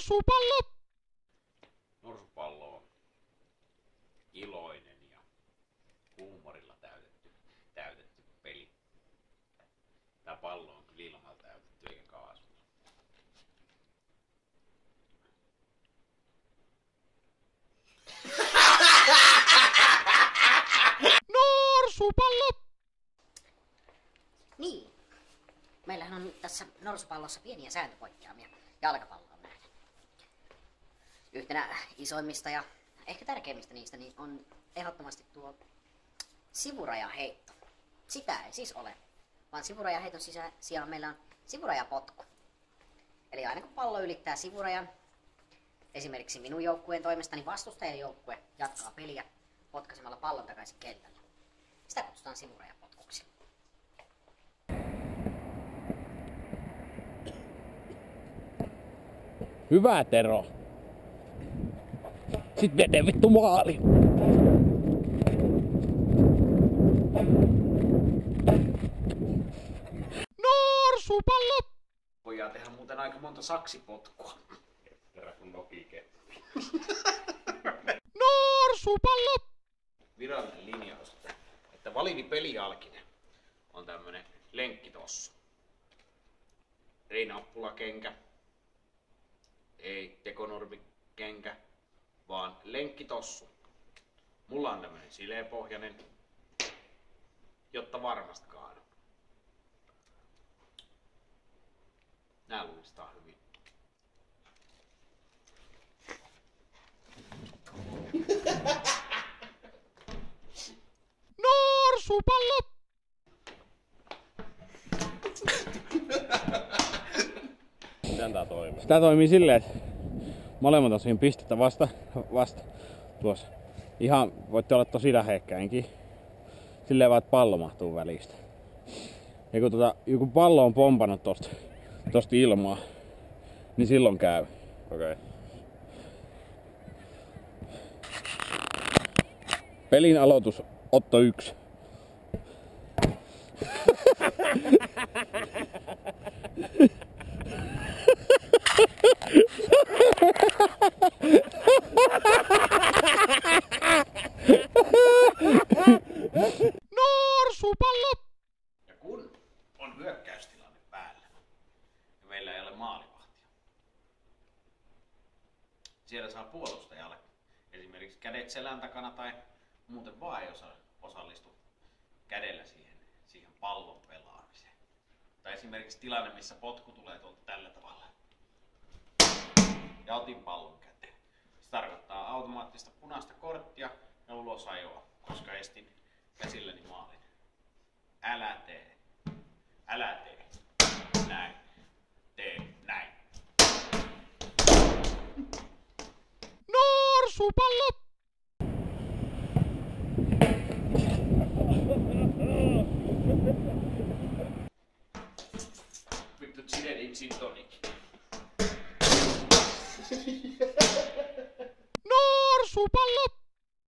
Norsupallo! Norsupallo on iloinen ja huumorilla täytetty peli. Tää pallo on kyllä ilmalla täytetty eikä kaasulla. Norsupallo! Niin. Meillähän on tässä norsupallossa pieniä sääntöpoikkeamia jalkapalloon nähden. Yhtenä isoimmista ja ehkä tärkeimmistä niistä niin on ehdottomasti tuo sivurajaheitto. Sitä ei siis ole, vaan sivurajaheiton sijaan meillä on sivurajapotku. Eli aina kun pallo ylittää sivurajan, esimerkiksi minun joukkueen toimesta, niin vastustajan joukkue jatkaa peliä potkaisemalla pallon takaisin kentälle. Sitä kutsutaan sivurajapotkuksi. Hyvä Tero. Sit vede vittu maali. Norsupallo! Voidaan tehdä muuten aika monta saksipotkua. Terä kun nokikeppi. Norsupallo! Virallinen linjaus, että validi pelijalkinen on tämmönen lenkkitossu. Ei nappulakenkä, ei tekonormikenkä, vaan lenkkitossu. Mulla on tämmönen sileepohjainen, jotta varmasti kaadun. Nää luistaa hyvin. Norsupallo! Miten tää toimii? Tää toimii silleen, että molemmat on siihen pistettä vasta tuossa. Ihan voitte olla tosi lähekkäinkin. Silleen vaan, että pallo mahtuu välistä. Ja kun joku pallo on pompannut tosta ilmaa, niin silloin käy. Okei. Pelin aloitus, otto 1. Norsupallo! Ja kun on hyökkäystilanne päällä ja meillä ei ole maalivahtia, siellä saa puolustajalle esimerkiksi kädet selän takana tai muuten vaan ei osallistu kädellä siihen pallon pelaamiseen. Tai esimerkiksi tilanne, missä potku tulee tuolta tällä tavalla. Ja otin pallon käteen. Se tarkoittaa automaattista punaista korttia ja ulosajoa, koska estin käsilläni maalin. Älä tee. Älä tee. Näin. Tee näin. Norsupallo! Vittu Zinedine Zintonic. Norsupallo!